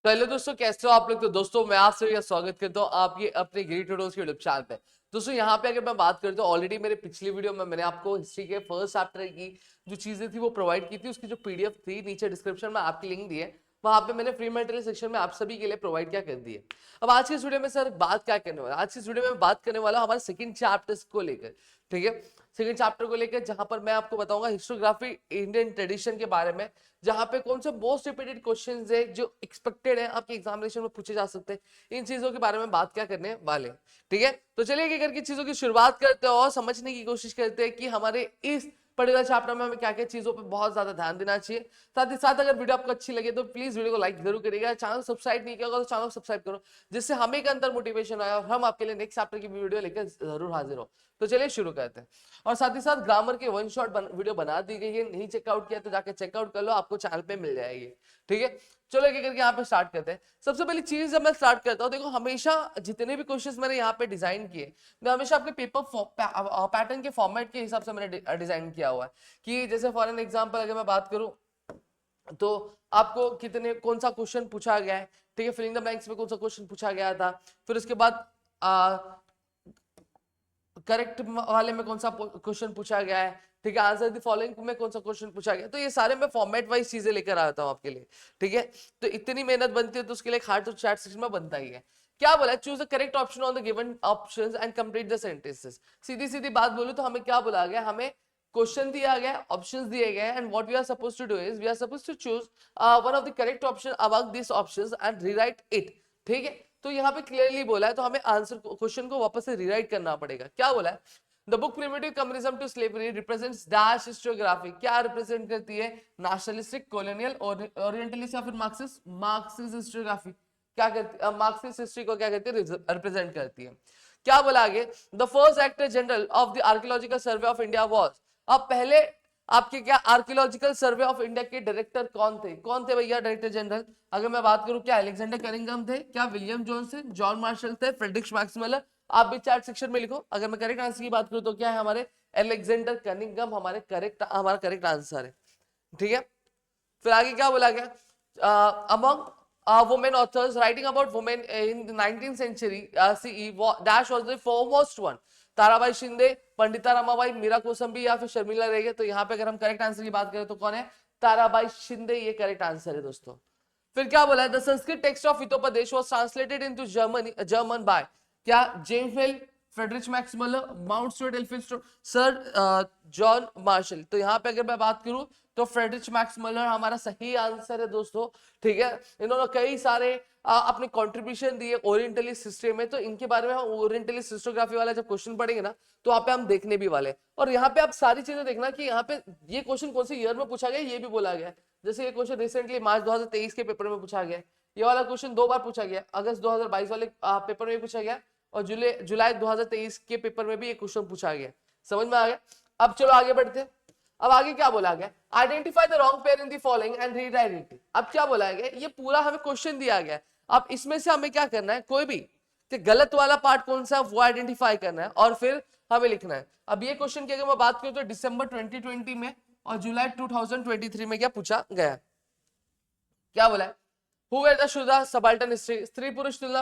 तो हेलो दोस्तों, कैसे हो आप लोग। तो दोस्तों मैं आप सभी का स्वागत करता हूँ आपके अपने ग्री ट्यूटोरियल्स के यूट्यूब चैनल पे। दोस्तों यहाँ पे अगर मैं बात करता हूँ, ऑलरेडी मेरे पिछली वीडियो में मैंने आपको हिस्ट्री के फर्स्ट चैप्टर की जो चीजें थी वो प्रोवाइड की थी। उसकी जो पीडीएफ थी नीचे डिस्क्रिप्शन में आपकी लिंक दी है, वहां पे मैंने फ्री मटेरियल सेक्शन में आप सभी के लिए प्रोवाइड क्या कर दी है। अब आज की इस वीडियो में सर बात क्या करने वाला, आज की इस वीडियो में बात करने वाला हमारे सेकंड चैप्टर को लेकर। ठीक है, सेकंड चैप्टर को लेकर जहां पर मैं आपको बताऊंगा हिस्टोग्राफी इंडियन ट्रेडिशन के बारे में, जहां पे कौन से मोस्ट रिपीटेड क्वेश्चंस है जो एक्सपेक्टेड है आपके एग्जामिनेशन में पूछे जा सकते हैं, इन चीजों के बारे में बात क्या करने वाले। ठीक है, तो चलिए एक करके चीजों की शुरुआत करते हैं और समझने की कोशिश करते हैं कि हमारे इस पर्टिकुलर चैप्टर में हमें क्या क्या चीजों पे बहुत ज्यादा ध्यान देना चाहिए। साथ ही साथ अगर वीडियो आपको अच्छी लगे तो प्लीज वीडियो को लाइक जरूर करिएगा, चैनल सब्सक्राइब नहीं किया होगा तो चैनल सब्सक्राइब करो, जिससे हमें एक अंतर मोटिवेशन आया और हम आपके लिए नेक्स्ट चैप्टर की वीडियो लेकर जरूर हाजिर हो। तो चलिए शुरू करते हैं। और साथ ही साथ ग्रामर के वन शॉट वीडियो बना दी गई है, नहीं चेकआउट किया तो जाके चेकआउट कर लो, आपको चैनल पे मिल जाएगी। ठीक है, चलो एक करके यहाँ पे स्टार्ट करते हैं। सबसे पहली चीज जब मैं स्टार्ट करता हूँ, देखो हमेशा जितने भी क्वेश्चंस मैंने यहाँ पे डिजाइन किए, मैं हमेशा अपने पेपर पैटर्न के फॉर्मेट के हिसाब से मैंने डिजाइन किया हुआ है। कि जैसे फॉर एन एग्जाम्पल अगर मैं बात करूं तो आपको कितने कौन सा क्वेश्चन पूछा गया है। ठीक है, फिलिंग द ब्लैंक्स में कौन सा क्वेश्चन पूछा गया था, फिर उसके बाद करेक्ट वाले में कौन सा क्वेश्चन पूछा गया है। ठीक है, आंसर द फॉलोइंग में कौन सा क्वेश्चन पूछा गया। तो ये सारे मैं फॉर्मेट वाइज चीजें लेकर आता हूं आपके लिए। ठीक है, तो इतनी मेहनत बनती है तो उसके लिए हार्ड तो चैट सेक्शन में बनता ही है। क्या बोला, choose the correct option on the given options and complete the sentences. सीधी सीधी बात बोलूं तो हमें क्या बोला गया, हमें क्वेश्चन दिया गया, ऑप्शंस दिए गए and what we are supposed to do is we are supposed to choose one of the correct option among this options and rewrite it. ठीक है, तो यहाँ पे क्लियरली बोला है तो हमें आंसर क्वेश्चन को वापस से रीराइट करना पड़ेगा। क्या बोला है, the book primitive communism to slavery represents dash historiography. क्या रिप्रेजेंट करती है, नेशनलिस्टिक, कॉलोनियल, ओरिएंटलिस्ट या फिर मार्क्सिस्ट। मार्क्सिस्ट हिस्टोग्राफी क्या करती है, मार्क्सिस्ट हिस्ट्री को क्या करती है, रिप्रेजेंट करती है। क्या बोला आगे, the first director general of the archaeological survey of India was. अब पहले आपके क्या आर्कियोलॉजिकल सर्वे ऑफ इंडिया के डायरेक्टर कौन थे, कौन थे भैया डायरेक्टर जनरल। अगर मैं बात करूं, क्या अलेक्जेंडर कनिंघम थे, क्या विलियम जोन्स थे, जॉन मार्शल थे, फ्रेडरिक मैक्सवेलर। आप भी चैट सेक्शन में लिखो। अगर मैं करेक्ट आंसर की बात करूं तो क्या है, हमारे अलेक्जेंडर कनिंघम हमारा करेक्ट आंसर है। ठीक है, फिर आगे क्या बोला गया, among women authors writing about women in the 19th century CE dash was the foremost one। Tarabai Shinde, Pandita Ramabai, Meera Kosambi या फिर शर्मिला रेगे। तो यहाँ पे अगर हम करेक्ट आंसर की बात करें तो कौन है, ताराबाई शिंदे, ये करेक्ट आंसर है दोस्तों। फिर क्या बोला है, the Sanskrit text of Hitopadesha was translated into German by. क्या, James Mill, Friedrich Max Muller, Mount Stuart Elphinstone, sir John Marshall. तो यहाँ पे अगर मैं बात करूं तो फ्रेडरिक मैक्समुलर हमारा सही आंसर है दोस्तों। ठीक है, इन्होंने कई सारे अपने कंट्रीब्यूशन दिए ओरिएंटलिस्ट हिस्ट्री में। तो इनके बारे में हम ओरिएंटलिस्ट हिस्टोग्राफी वाला जब क्वेश्चन पढ़ेंगे ना तो वहां पे हम देखने भी वाले। और यहाँ पे आप सारी चीजें देखना कि यहाँ पे ये क्वेश्चन कौन से ईयर में पूछा गया ये भी बोला गया। जैसे ये क्वेश्चन रिसेंटली मार्च 2023 के पेपर में पूछा गया, ये वाला क्वेश्चन 2 बार पूछा गया, अगस्त 2022 वाले पेपर में पूछा गया और जुलाई 2023 के पेपर में भी ये क्वेश्चन पूछा गया। समझ में आ गया। अब चलो आगे बढ़ते हैं। अब आगे क्या बोला गया, identify the wrong pair in the following and rewrite it. अब क्या बोला गया, ये पूरा हमें क्वेश्चन दिया गया। अब इसमें से हमें क्या करना है, कोई भी कि गलत वाला पार्ट कौन सा वो आइडेंटिफाई करना है और फिर हमें लिखना है। अब ये क्वेश्चन की अगर मैं बात करूं तो दिसंबर 2020 में और जुलाई 2023 में क्या पूछा गया। क्या बोला है, Who were the Shudra subaltern history, स्त्री पुरुष तुलना,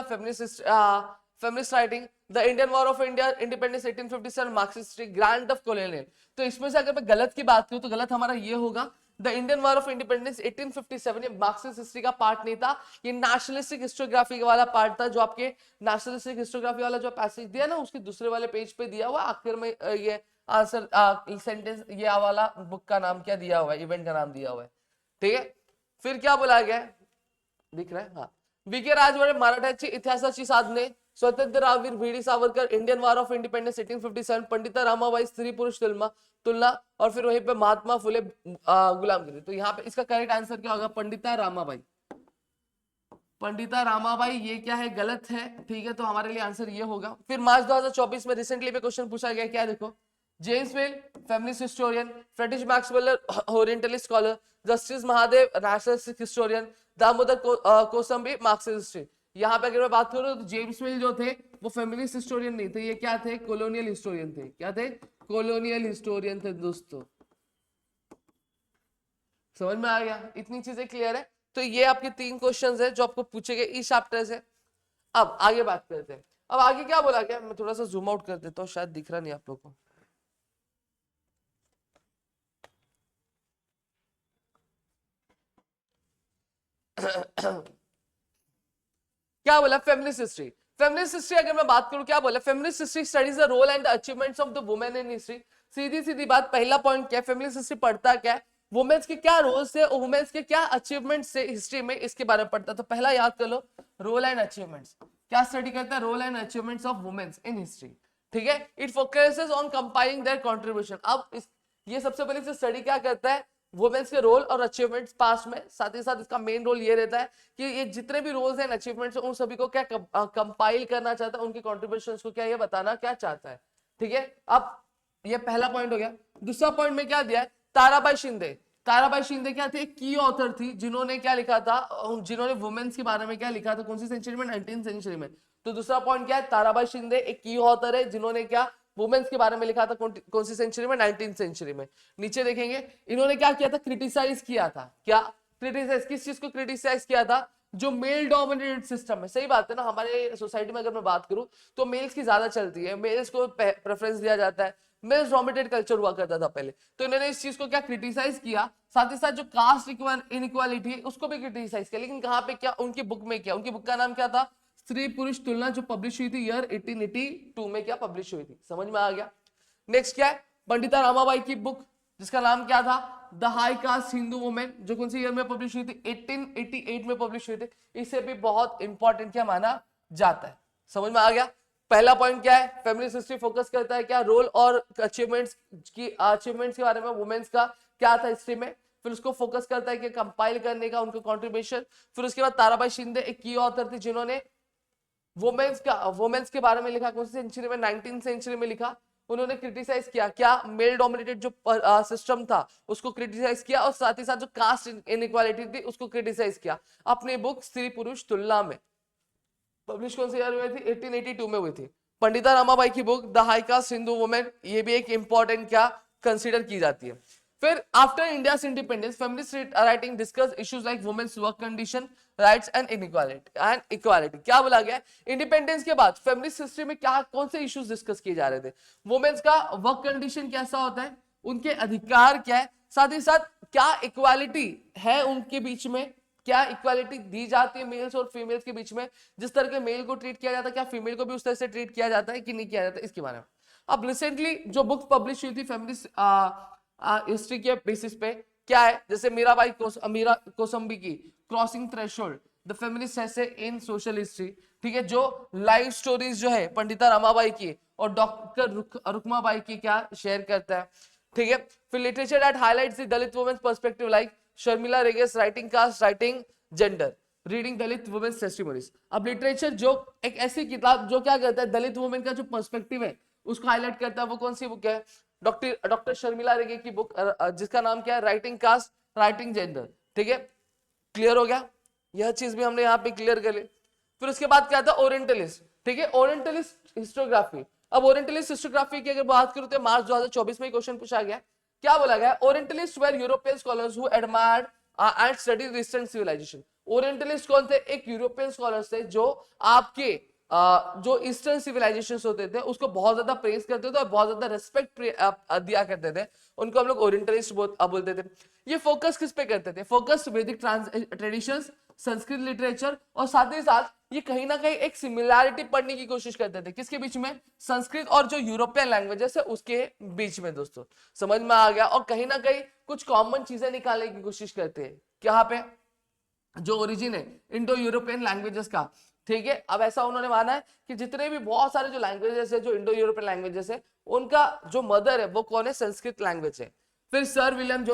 feminist writing, the Indian War of India, independence 1857, Marxist history, grant of colonial। तो इसमें से अगर मैं गलत की बात करूं तो गलत हमारा ये होगा, the Indian war of independence 1857। ये मार्क्सिस्ट हिस्ट्री का पार्ट नहीं था, ये नेशनलिस्टिक हिस्टोग्राफी वाला पार्ट था। जो आपके नेशनलिस्टिक हिस्टोग्राफी वाला जो पैसेज दिया ना उसके दूसरे वाले पेज पे दिया हुआ आखिर में ये आंसर सेंटेंस, ये वाला बुक का नाम क्या दिया हुआ है, इवेंट का नाम दिया हुआ है। ठीक है, फिर क्या बोला गया, दिख रहा है, हाँ। वीके राजवाडे मराठ्याची इतिहासाची साधने, Swatantraveer VD Savarkar, Indian war of independence 1857, Pandita Ramabai, स्त्री पुरुष तुलना और फिर वहीं पे महात्मा फुले गुलामगिरी। तो यहाँ पे इसका करेक्ट आंसर क्या होगा, पंडिता रामाबाई। पंडिता रामाबाई ये क्या है, गलत है। ठीक है, तो हमारे लिए आंसर ये होगा। फिर मार्च 2024 में रिसेंटली पे क्वेश्चन पूछा गया, क्या देखो, James Mill, feminist historian, Friedrich Max Muller, orientalist scholar, justice Mahadev, nationalist historian, Damodar Kosambi, Marxist history. यहाँ पे अगर मैं बात करूं तो जेम्स वेल जो थे वो फेमिनिस्ट हिस्टोरियन नहीं थे, ये क्या थे, कॉलोनियल हिस्टोरियन थे। क्या थे, कॉलोनियल हिस्टोरियन थे दोस्तों। समझ में आ गया, इतनी चीजें क्लियर है। तो ये आपके 3 क्वेश्चंस है जो आपको पूछे गए इस चैप्टर से। अब आगे बात करते हैं। अब आगे क्या बोला गया, मैं थोड़ा सा जूम आउट कर देता हूँ, शायद दिख रहा नहीं आप लोग को। क्या बोला, फेमिनिस्ट हिस्ट्री। फेमिनिस्ट हिस्ट्री अगर मैं बात करूं, क्या बोला, feminist history studies the role and achievements of the women in history. सीधी सीधी बात, पहला पॉइंट क्या है, फेमिनिस्ट हिस्ट्री पढ़ता क्या है, वुमेन्स के क्या रोल्स है और वुमेन्स के क्या अचीवमेंट्स है हिस्ट्री में, इसके बारे में पढ़ता। तो पहला याद कर लो, रोल एंड अचीवमेंट्स। क्या स्टडी करता है, role and achievements of womens in history. ठीक है, it focuses on compiling their contribution. अब ये सबसे पहले से स्टडी क्या करता है, वुमेन्स के रोल और अचीवमेंट्स पास्ट में, साथ ही साथ इसका मेन रोल ये रहता है कि ये जितने भी रोल्स एंड अचीवमेंट्स उन सभी को क्या कंपाइल करना चाहता है, उनके कॉन्ट्रीब्यूशंस को क्या ये बताना क्या चाहता है। ठीक है, अब ये पहला पॉइंट हो गया। दूसरा पॉइंट में क्या दिया है, ताराबाई शिंदे। ताराबाई शिंदे क्या थी, की ऑथर थी, जिन्होंने क्या लिखा था, जिन्होंने वुमेन्स के बारे में क्या लिखा था, कौन सी सेंचुरी में, 19th सेंचुरी में। तो दूसरा पॉइंट क्या है, ताराबाई शिंदे एक की ऑथर है, जिन्होंने क्या वुमेन्स के बारे में लिखा था, कौन सी सेंचुरी में, 19th सेंचुरी में। नीचे देखेंगे, इन्होंने क्या किया था, क्रिटिसाइज किया था। क्या क्रिटिसाइज, किस चीज को क्रिटिसाइज किया था, जो मेल डोमिनेटेड सिस्टम है। सही बात है ना, हमारे सोसाइटी में अगर मैं बात करूं तो मेल्स की ज्यादा चलती है, मेल्स को प्रेफरेंस दिया जाता है, मेल्स डोमिनेटेड कल्चर हुआ करता था पहले। तो इन्होंने इस चीज को क्या क्रिटिसाइज किया, साथ ही साथ जो कास्ट इनइक्वालिटी है उसको भी क्रिटिसाइज किया। लेकिन कहां पे, क्या उनकी बुक में, क्या उनकी बुक का नाम क्या था, स्त्री पुरुष तुलना, जो पब्लिश हुई थी ईयर 1882 में, क्या पब्लिश हुई थी। समझ में आ गया। नेक्स्ट क्या है, पंडिता रामाबाई की बुक, जिसका नाम क्या था, the high cast Hindu women, जो कौन सी ईयर में पब्लिश हुई थी, 1888 में पब्लिश हुई थी। इसे भी बहुत इंपॉर्टेंट क्या माना जाता है। समझ में आ गया। पहला पॉइंट क्या है, फेमिनिस्ट हिस्ट्री फोकस करता है क्या, रोल और अचीवमेंट्स के बारे में, वुमेन्स का क्या था हिस्ट्री में। फिर उसको फोकस करता है कि कंपाइल करने का, उनका कंट्रीब्यूशन। फिर उसके बाद ताराबाई शिंदे एक की ऑथर थी, जिन्होंने वुमेन्स के बारे में लिखा, कौन सी सेंचुरी में, 19th सेंचुरी में लिखा। उन्होंने क्रिटिसाइज किया क्या, मेल डोमिनेटेड जो सिस्टम था उसको क्रिटिसाइज किया, और साथ ही साथ जो कास्ट इनइक्वालिटी थी उसको क्रिटिसाइज किया अपनी बुक स्त्री पुरुष तुलना में। पब्लिश कौन सी ईयर में थी, 1882 में हुई थी। पंडिता रामाबाई की book the high cast Hindu women, ये भी एक इंपॉर्टेंट क्या कंसीडर की जाती है। फिर after India independence, feminist writing discuss issues like womens work condition, rights and equality. क्या बोला गया, इंडिपेंडेंस के बाद फेमिनिस्ट हिस्ट्री में क्या, कौन से इश्यूज डिस्कस किए जा रहे थे, वुमेन्स का वर्क कंडीशन कैसा होता है, उनके अधिकार क्या है, साथ ही साथ क्या इक्वालिटी है उनके बीच में, क्या इक्वालिटी दी जाती है मेल्स और फीमेल्स के बीच में, जिस तरह के मेल को ट्रीट किया जाता है क्या फीमेल को भी उस तरह से ट्रीट किया जाता है कि नहीं किया जाता, इसके बारे में। अब रिसेंटली जो बुक पब्लिश हुई थी फेमिनिस्ट हिस्ट्री के बेसिस पे, क्या है, जैसे मीरा कोसंबी की crossing threshold, the feminist essay in social history. ठीक है, जो लाइव स्टोरीज जो है पंडिता रमाबाई की और डॉक्टर रुक्माबाई की क्या शेयर करता है। ठीक है, फिर literature that highlights the Dalit women's perspective like Sharmila Rege's writing caste, writing gender, reading Dalit women's testimonies. अब लिटरेचर जो एक ऐसी किताब जो क्या कहता है, दलित वुमेन का जो पर्सपेक्टिव है उसको हाईलाइट करता है, वो कौन सी बुक है, डॉक्टर शर्मिला रेगे की बुक, जिसका नाम क्या है, राइटिंग कास्ट, राइटिंग जेंडर। ठीक है, क्लियर हो गया, यह चीज भी हमने यहाँ पे क्लियर कर ली। फिर उसके बाद क्या था, ओरिएंटलिस्ट। ठीक है, ओरिएंटलिस्ट हिस्टोग्राफी। अब ओरिएंटलिस्ट हिस्टोग्राफी की अगर बात करूं तो मार्च 2024 में क्वेश्चन पूछा गया। क्या बोला गया, orientalist were European scholars who admired and studied eastern civilization. Orientalist कौन थे, एक यूरोपियन स्कॉलर्स थे जो आपके जो ईस्टर्न सिविलाइजेशन होते थे उसको बहुत ज्यादा प्रेस करते थे और बहुत ज्यादा रेस्पेक्ट दिया करते थे, उनको हम लोग ओरिएंटलिस्ट बोलते थे। ये फोकस किस पे करते थे, फोकस वैदिक ट्रेडिशंस, संस्कृत लिटरेचर, और साथ ही साथ ये कहीं ना कहीं एक सिमिलैरिटी पढ़ने की कोशिश करते थे, किसके बीच में, संस्कृत और जो यूरोपियन लैंग्वेजेस है उसके बीच में। दोस्तों समझ में आ गया, और कहीं ना कहीं कुछ कॉमन चीजें निकालने की कोशिश करते हैं, यहाँ पे जो ओरिजिन है इंडो यूरोपियन लैंग्वेजेस का। ठीक है, अब ऐसा उन्होंने माना है कि जितने भी बहुत सारे जो लैंग्वेजेस है, जो इंडो यूरोपियन लैंग्वेजेस है, उनका जो मदर है वो कौन है, संस्कृत लैंग्वेज है। फिर सर विलियम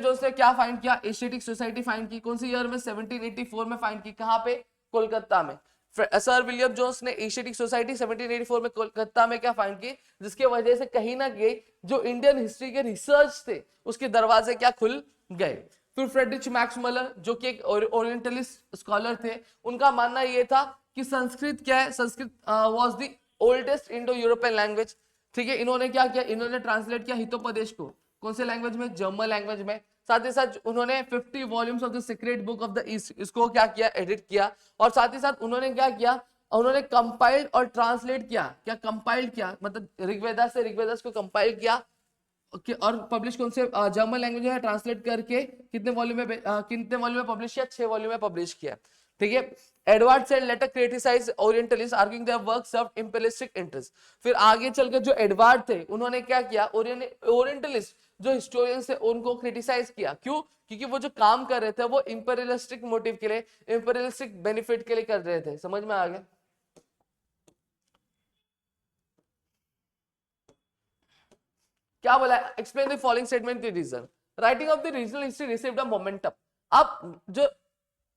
जोन्स ने क्या फाइंड किया, एशियाटिक सोसाइटी फाइंड की, कौन सी ईयर में, 1784 में फाइंड की, कहां पे, कोलकाता में। सर विलियम जोन्स ने एशियाटिक सोसाइटी 1784 में कोलकाता में क्या फाइंड की, जिसके वजह से कहीं ना कहीं जो इंडियन हिस्ट्री के रिसर्च थे उसके दरवाजे क्या खुल गए। फिर फ्रेडरिच मैक्स मलर जो कि एक ओरिएंटलिस्ट स्कॉलर थे, उनका मानना यह था कि संस्कृत क्या है, Sanskrit was the oldest Indo European language. ठीक है, इन्होंने क्या किया, इन्होंने ट्रांसलेट किया हितोपदेश को, कौन से लैंग्वेज में, जर्मन लैंग्वेज में। साथ ही साथ उन्होंने 50 volumes of the secret book of the east इसको क्या किया, एडिट किया। और साथ ही साथ उन्होंने क्या किया, उन्होंने कंपाइल्ड और ट्रांसलेट किया, क्या कंपाइल्ड किया, मतलब ऋग्वेदा से ऋग्वेदास को कंपाइल किया और पब्लिश कौन से जर्मन लैंग्वेज है ट्रांसलेट करके कितने वॉल्यूम में पब्लिश किया, 6 वॉल्यूम में पब्लिश किया। ठीक है, Edward Said later criticise orientalist arguing their work serve imperialistic interest. फिर आगे चलकर जो एडवर्ड थे उन्होंने क्या किया, ओरिएंटलिस्ट जो हिस्टोरियंस थे उनको क्रिटिसाइज किया। क्यों? क्योंकि वो जो काम कर रहे थे वो इंपीरियलिस्टिक मोटिव के लिए, इंपीरियलिस्टिक बेनिफिट के लिए कर रहे थे। समझ में आ गया? क्या बोला, explain the following statement the region writing of the regional history received a momentum. अब जो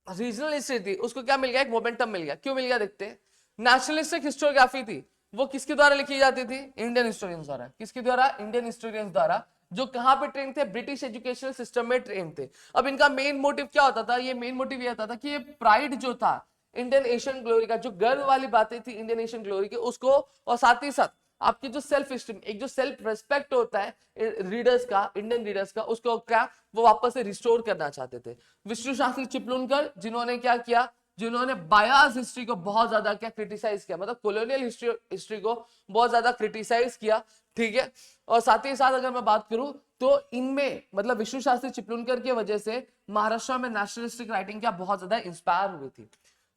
रीजनल हिस्ट्री थी उसको क्या मिल गया, एक मोमेंटम मिल गया। क्यों मिल गया देखते हैं। नेशनलिस्टिक हिस्टोग्राफी थी वो किसके द्वारा लिखी जाती थी, इंडियन हिस्टोरियंस द्वारा। किसके द्वारा, इंडियन हिस्टोरियंस द्वारा, जो कहां पे ट्रेन थे, ब्रिटिश एजुकेशनल सिस्टम में ट्रेन थे। अब इनका मेन मोटिव क्या होता था, ये मेन मोटिव ये होता था कि ये प्राइड जो था इंडियन एशियन ग्लोरी का, जो गर्व वाली बातें थी इंडियन एशियन ग्लोरी की उसको, और साथ ही साथ आपकी जो सेल्फ स्टीम, एक जो सेल्फ रेस्पेक्ट होता है रीडर्स का, इंडियन रीडर्स का, उसको क्या वो वापस से रिस्टोर करना चाहते थे। विष्णु शास्त्री चिपलूनकर जिन्होंने क्या किया, जिन्होंने बायास हिस्ट्री को बहुत ज्यादा क्या क्रिटिसाइज किया, मतलब कॉलोनियल हिस्ट्री को बहुत ज्यादा क्रिटिसाइज किया। ठीक है, और साथ ही साथ अगर मैं बात करूं तो इनमें मतलब विष्णु शास्त्री चिपलूनकर की वजह से महाराष्ट्र में नेशनलिस्टिक राइटिंग क्या बहुत ज्यादा इंस्पायर हुई थी।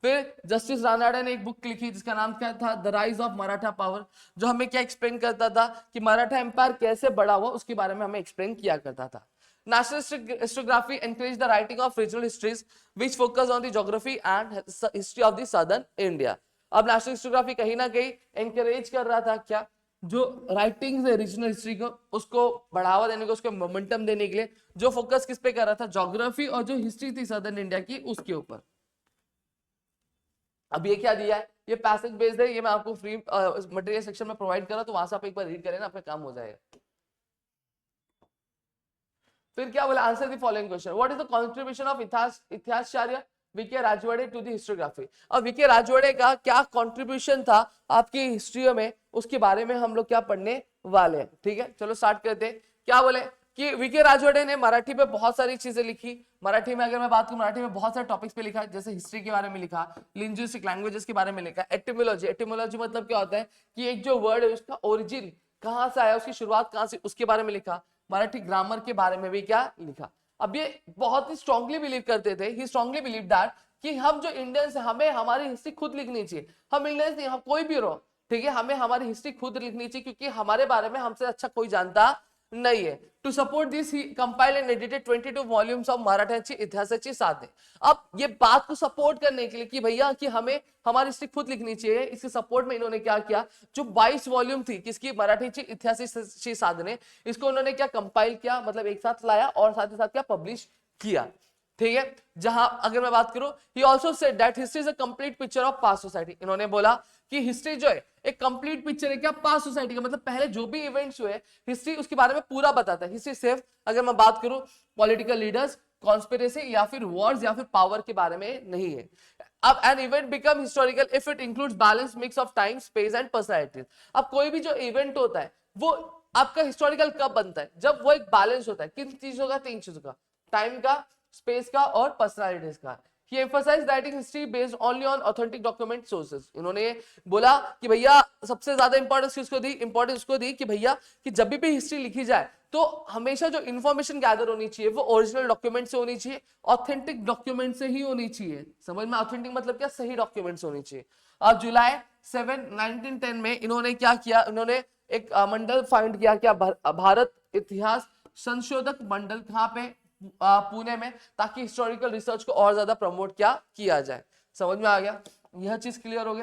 फिर जस्टिस रानाडे ने एक बुक लिखी जिसका नाम क्या था, the rise of Maratha power, जो हमें क्या एक्सप्लेन करता था कि मराठा एम्पायर कैसे बड़ा हुआ उसके बारे में हमें एक्सप्लेन किया करता था। National historiography encouraged the writing of regional histories which focus on the geography and history of the southern India. अब नेशनल हिस्टोग्राफी कहीं ना कहीं एनकरेज कर रहा था क्या, जो राइटिंग्स है रीजनल हिस्ट्री को उसको बढ़ावा देने को, उसको मोमेंटम देने के लिए, जो फोकस किस पे कर रहा था, ज्योग्राफी और जो हिस्ट्री थी सदर्न इंडिया की उसके ऊपर। अब ये क्या दिया है, ये पैसेज बेस्ड है, ये मैं आपको फ्री मटेरियल सेक्शन में प्रोवाइड कर रहा हूं, तो वहां से आप एक बार रीड करें ना, आपका काम हो जाएगा। फिर क्या बोला, answer the following question, what is the contribution of Itihasacharya VK Rajwade to the historiography. अब वीके राजवाड़े का क्या कंट्रीब्यूशन था आपकी हिस्ट्री में, उसके बारे में हम लोग क्या पढ़ने वाले हैं। ठीक है, चलो स्टार्ट करते हैं। क्या बोले कि वीके राजवाड़े ने मराठी पे बहुत सारी चीजें लिखी। मराठी में अगर मैं बात करूं, मराठी में बहुत सारे टॉपिक्स पे लिखा, जैसे हिस्ट्री के बारे में लिखा, लिंग्विस्टिक लैंग्वेजेस के बारे में लिखा, एटिमोलॉजी, एटिमोलॉजी मतलब क्या होता है कि एक जो वर्ड है उसका ओरिजिन कहां से आया, उसकी शुरुआत कहां से, उसके बारे में लिखा। मराठी ग्रामर के बारे में भी क्या लिखा। अब ये बहुत ही स्ट्रांगली बिलीव करते थे, ही स्ट्रांगली बिलीव दैट कि हम जो इंडियंस हैं हमें हमारी हिस्ट्री खुद लिखनी चाहिए। हम इंडियंस नहीं, हम कोई भी रहो, ठीक है, हमें हमारी हिस्ट्री खुद लिखनी चाहिए क्योंकि हमारे बारे में हमसे अच्छा कोई जानता नहीं है। To support this he compiled and edited 22 volumes of Marathi Itihasachi Sadhane. अब ये बात को सपोर्ट करने के लिए कि भैया कि हमें हमारी हिस्ट्री खुद लिखनी चाहिए, इसके सपोर्ट में इन्होंने क्या किया, जो 22 वॉल्यूम थी किसकी, मराठी इतिहासाची साधने, इसको उन्होंने क्या कंपाइल किया, मतलब एक साथ लाया और साथ ही साथ क्या पब्लिश किया। ठीक है, जहां अगर मैं बात करूं, ही also said that history is a complete picture of past society. इन्होंने बोला कि हिस्ट्री जो है एक कंप्लीट पिक्चर है क्या, पास्ट सोसाइटी का, मतलब पहले जो भी इवेंट्स हुए हिस्ट्री उसके बारे में पूरा बताता है। हिस्ट्री सिर्फ अगर मैं बात करूं पॉलिटिकल लीडर्स, कॉन्स्पिरेसी या फिर वॉर्स या फिर पावर के बारे में नहीं है। अब an event become historical if it includes balance mix of time, space and personalities. अब कोई भी जो इवेंट होता है वो आपका हिस्टोरिकल कब बनता है, जब वो एक बैलेंस होता है, किन चीजों का, 3 चीजों का, टाइम का, स्पेस का और पर्सनालिटीज का। He emphasized writing history based only on authentic document sources. इन्होंने बोला कि भैया सबसे ज्यादा इंपॉर्टेंस किसको दी, इंपॉर्टेंस को दी कि भैया कि जब भी हिस्ट्री लिखी जाए तो हमेशा जो इंफॉर्मेशन गैदर होनी चाहिए वो ओरिजिनल डॉक्यूमेंट से होनी चाहिए, ऑथेंटिक डॉक्यूमेंट से ही होनी चाहिए। समझ में, ऑथेंटिक मतलब क्या, सही डॉक्यूमेंट्स होनी चाहिए। और जुलाई 7, 1910 में इन्होंने क्या किया, इन्होंने एक मंडल फाइंड किया, क्या, भारत इतिहास संशोधक मंडल, कहाँ पे, पुणे में, ताकि हिस्टोरिकल रिसर्च को और ज्यादा प्रमोट किया जाए। समझ में आ गया, यह चीज क्लियर हो गई।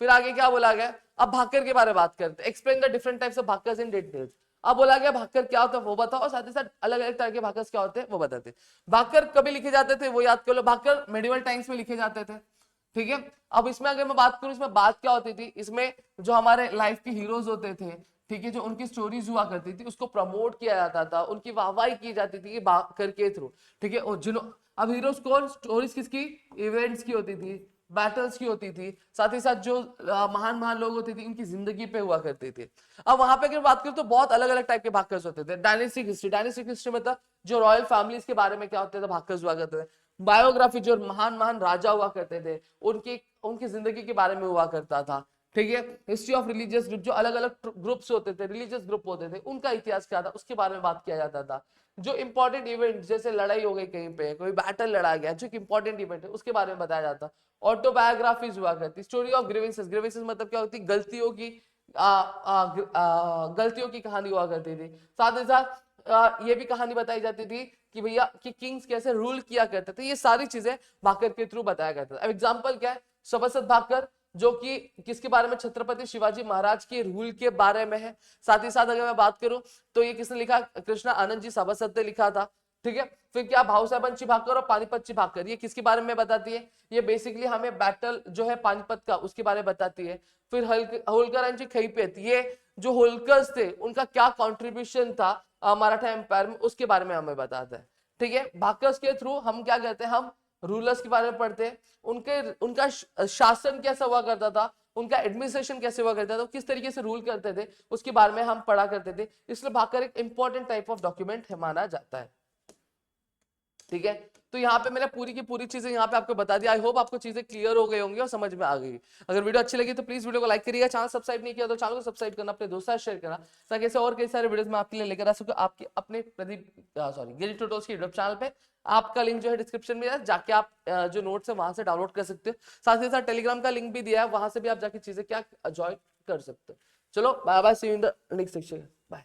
फिर आगे क्या बोला गया, अब भाकर के बारे में बात करते हैं। Explain the different types of bakhars in details. अब बोला गया भाकर क्या होता है वो बताओ, और साथ ही साथ अलग अलग तरह के भाकर्स क्या होते हैं वो बताते हैं। भाकर कभी लिखे जाते थे वो याद कर लो, भाकर मेडिवल टाइम्स में लिखे जाते थे। ठीक है, अब इसमें अगर मैं बात करूं, इसमें बात क्या होती थी, इसमें जो हमारे लाइफ के हीरोज होते थे, ठीक है, जो उनकी स्टोरीज हुआ करती थी उसको प्रमोट किया जाता था, उनकी वाहवाही की जाती थी भाकर के थ्रू। ठीक है, और अब हीरोज कौन, स्टोरीज किसकी, इवेंट्स की होती थी। बैटल्स की होती थी, साथ ही साथ जो महान महान लोग होते थे उनकी जिंदगी पे हुआ करते थे। अब वहां पे अगर बात करें तो बहुत अलग अलग टाइप के भागकर्स होते थे। डायनेस्टिक हिस्ट्री मतलब जो रॉयल फैमिलीज के बारे में क्या होते थे, भागकर्स हुआ करते थे। बायोग्राफी, जो महान महान राजा हुआ करते थे उनकी उनकी जिंदगी के बारे में हुआ करता था, ठीक है। हिस्ट्री ऑफ रिलीजियस ग्रुप, जो अलग अलग ग्रुप्स होते थे, रिलीजियस ग्रुप होते थे, उनका इतिहास क्या था उसके बारे में बात किया जाता था। जो इंपॉर्टेंट इवेंट, जैसे लड़ाई हो गई कहीं पे, कोई बैटल लड़ा गया, जो इंपॉर्टेंट इवेंट है उसके बारे में बताया जाता। ऑटोबायोग्राफीज हुआ करती, स्टोरी ऑफ ग्रीवेंसेस, ग्रीवेंसेस मतलब क्या होती, गलतियों की गलतियों की कहानी हुआ करती थी। साथ ही साथ ये भी कहानी बताई जाती थी कि भैया कि किंग्स कैसे रूल किया करते थे। ये सारी चीजें भाकर के थ्रू बताया करता था। अब एग्जांपल क्या है, सभासद भाकर, जो कि किसके बारे में, छत्रपति शिवाजी महाराज के रूल के बारे में है। साथ ही साथ अगर मैं बात करूं तो ये किसने लिखा, कृष्णा आनंद जी सभासद ने लिखा था, ठीक है। फिर क्या, भावसाहबंची भाकर और पानीपतची भाकर, ये किसके बारे में बताती है, ये बेसिकली हमें बैटल जो है पानीपत का उसके बारे में बताती है। फिर होलकरांची खैपेत, ये जो होलकर्स थे उनका क्या कॉन्ट्रीब्यूशन था मराठा एम्पायर में, उसके बारे में हमें बताता है, ठीक है। भाकर्स के थ्रू हम क्या करते हैं, हम रूलर्स के बारे में पढ़ते हैं, उनका शासन कैसा हुआ करता था, उनका एडमिनिस्ट्रेशन कैसे हुआ करता था, किस तरीके से रूल करते थे, उसके बारे में हम पढ़ा करते थे। इसलिए भाकर एक इंपॉर्टेंट टाइप ऑफ डॉक्यूमेंट माना जाता है, ठीक है। तो यहाँ पे मैंने पूरी की पूरी चीजें यहाँ पे आपको बता दी। आई होप आपको चीजें क्लियर हो गई होंगी और समझ में आ गई। अगर वीडियो अच्छी लगी तो प्लीज वीडियो को लाइक करिएगा, चैनल सब्सक्राइब नहीं किया तो चैनल को सब्सक्राइब करना, अपने दोस्तों से शेयर करना, ताकि ऐसे और कई सारे वीडियोस मैं आपके लिए लेकर आ सकूं। आपके अपने प्रदीप गिरी ट्यूटोरियल्स के यूट्यूब चैनल पे आपका लिंक जो है डिस्क्रिप्शन में है, जाके आप जो नोट्स है वहां से डाउनलोड कर सकते हो। साथ ही साथ टेलीग्राम का लिंक भी दिया है, वहां से भी आप जाके चीजें क्या ज्वाइन कर सकते हो। चलो bye bye, see you in the next section, bye.